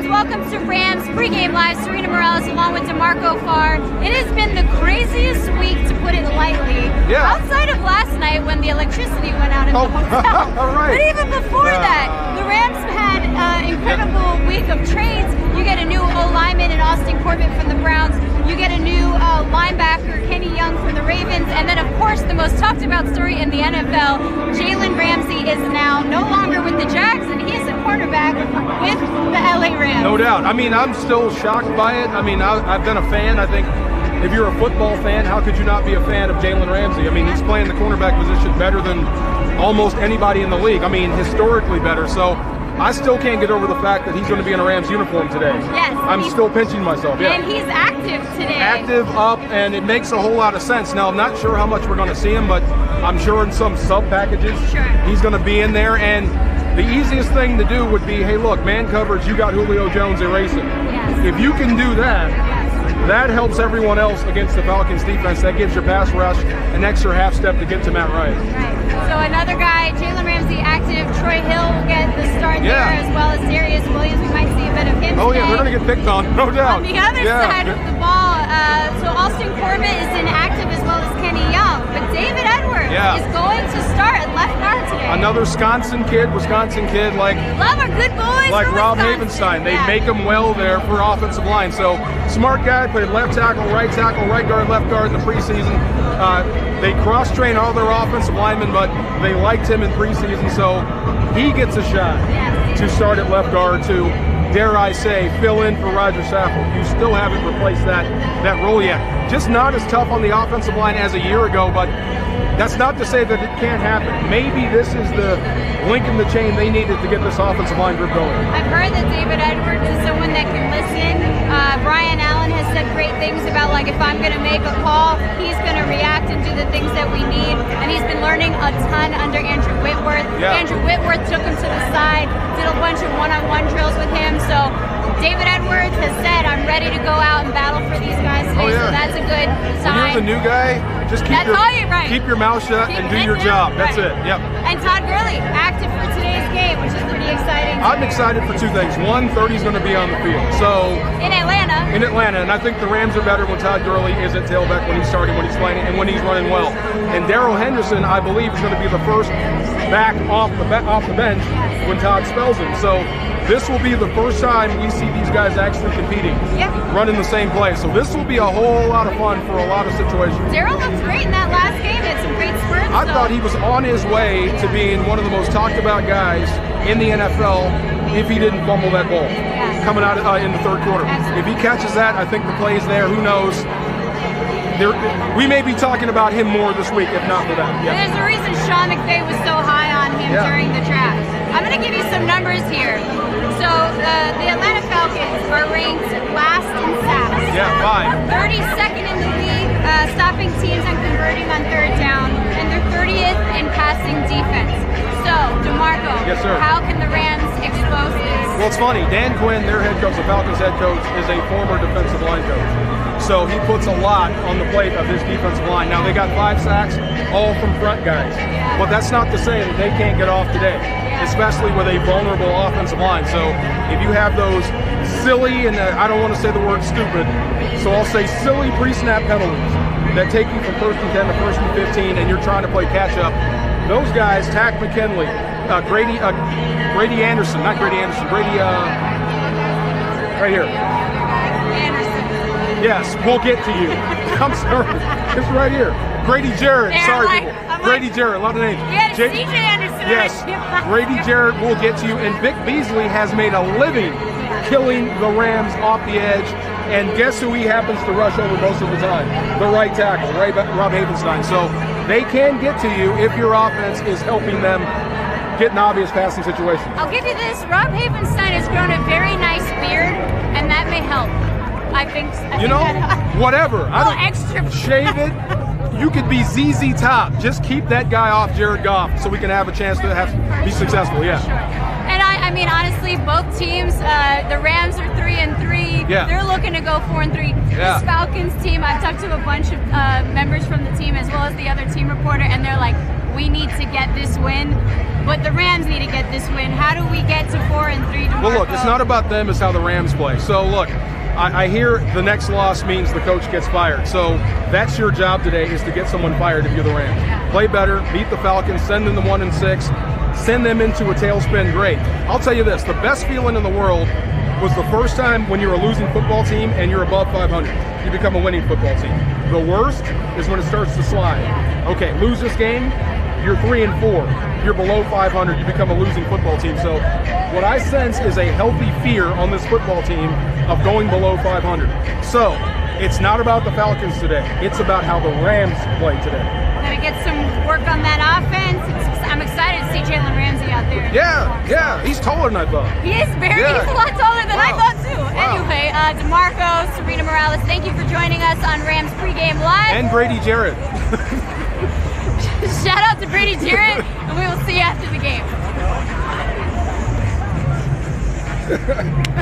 fans, welcome to Rams Pregame Live. Serena Morales along with DeMarco Farr. It has been the craziest week, to put it lightly. Yeah. Outside of last night when the electricity went out in the hotel. All right. But even before that, the Rams had an incredible week of trades. You get a new O-lineman in Austin Corbett from the Browns. You get a new linebacker, Kenny Young from the Ravens. And then, of course, the most talked about story in the NFL, Jalen Ramsey is now no longer with the Jags, and he is a cornerback with the LA Rams. No doubt. I mean, I'm still shocked by it. I mean, I've been a fan. I think if you're a football fan, how could you not be a fan of Jalen Ramsey? I mean, he's playing the cornerback position better than almost anybody in the league. I mean, historically better. So I still can't get over the fact that he's going to be in a Rams uniform today. Yes. I'm still pinching myself. Yeah. And he's active today. Active, up, and it makes a whole lot of sense. Now, I'm not sure how much we're going to see him, but I'm sure in some sub packages he's going to be in there. And the easiest thing to do would be, hey, look, man coverage, you got Julio Jones erasing. Yes. If you can do that, that helps everyone else against the Falcons defense. That gives your pass rush an extra half step to get to Matt Ryan. Right. So another guy, Jalen Ramsey, active. Troy Hill will get the start there, as well as Darius Williams. We might see a bit of him today. Yeah, they're going to get picked on, no doubt. On the other side of the ball, so Austin Corbett is inactive as well as Kenny Young. But David Edwards is going to start at left guard today. Another Wisconsin kid, like love our good boys. Like Rob Havenstein. They make him well there for offensive line. So smart guy, played left tackle, right guard, left guard in the preseason. They cross-train all their offensive linemen, but they liked him in preseason, so he gets a shot to start at left guard to, dare I say, fill in for Roger Saffold. You still haven't replaced that role yet. Just not as tough on the offensive line as a year ago, but that's not to say that it can't happen. Maybe this is the link in the chain they needed to get this offensive line group going. I've heard that David Edwards is someone that can listen. Brian Allen has said great things about, like, if I'm going to make a call, he's going to react and do the things that we need. And he's been learning a ton under Andrew Whitworth. Andrew Whitworth took him to the side, did a bunch of one-on-one drills with him. So David Edwards has said, I'm ready to go out and battle for these guys today. So that's a good sign. When you're the new guy, just keep your mouth shut and do your job. That's it. Yep. And Todd Gurley, active for today's game, which is pretty exciting. I'm excited for two things. One, 30's going to be on the field. So in Atlanta, and I think the Rams are better when Todd Gurley is at tailback, when he's starting, when he's playing, and when he's running well. And Darrell Henderson, I believe, is going to be the first back off the bench when Todd spells him. So this will be the first time we see these guys actually competing, running the same play. So this will be a whole lot of fun for a lot of situations. Darrell looked great in that last game. He had some great spurts. I thought he was on his way to being one of the most talked about guys in the NFL if he didn't fumble that ball coming out in the third quarter. If he catches that, I think the play's there. Who knows? We may be talking about him more this week, if not for that. There's a reason Sean McVay was so high on him during the draft. I'm going to give you some numbers here. So the Atlanta Falcons are ranked last in sacks. 32nd in the league, stopping teams and converting on third down, and they're 30th in passing defense. So, DeMarco, how can the Rams expose this? Well, it's funny. Dan Quinn, their head coach, the Falcons head coach, is a former defensive line coach. So he puts a lot on the plate of his defensive line. Now, they got 5 sacks, all from front guys. But that's not to say that they can't get off today, especially with a vulnerable offensive line. So if you have those silly, and I don't want to say the word stupid, so I'll say silly pre-snap penalties that take you from 1st and 10 to 1st and 15, and you're trying to play catch-up, those guys, Tack McKinley, Grady Anderson, not Grady Anderson, right here. Anderson. Yes, we'll get to you. I'm sorry. It's right here. Grady Jarrett. Sorry, people. Grady Jarrett. A lot of names. CJ Anderson. Yes. Grady Jarrett will get to you. And Vic Beasley has made a living killing the Rams off the edge. And guess who he happens to rush over most of the time? The right tackle, Rob Havenstein. So they can get to you if your offense is helping them get in obvious passing situations. I'll give you this. Rob Havenstein has grown a very nice beard, and that may help. I think whatever. Extra. Shave it. You could be ZZ Top. Just keep that guy off Jared Goff so we can have a chance to be successful. Sure. And I mean, honestly, both teams, the Rams are 3-3. They're looking to go 4-3. This Falcons team, I've talked to a bunch of members from the team as well as the other team reporter, and they're like, we need to get this win, but the Rams need to get this win. How do we get to 4-3 tomorrow? Well, look, it's not about them, it's how the Rams play. So, look, I hear the next loss means the coach gets fired. So that's your job today, is to get someone fired if you're the Rams. Play better, beat the Falcons, send them to 1-6, send them into a tailspin. Great. I'll tell you this, the best feeling in the world was the first time when you're a losing football team and you're above 500. You become a winning football team. The worst is when it starts to slide. Okay, lose this game, you're 3-4. You're below 500, you become a losing football team. So what I sense is a healthy fear on this football team of going below 500. So it's not about the Falcons today. It's about how the Rams play today. Gonna get some work on that offense. I'm excited to see Jalen Ramsey out there. Yeah, he's taller than I thought. He is he's a lot taller than I thought too. Wow. Anyway, DeMarco, Serena Morales, thank you for joining us on Rams Pregame Live. And Brady Jarrett. Shout out to Brady Jarrett, and we will see you after the game.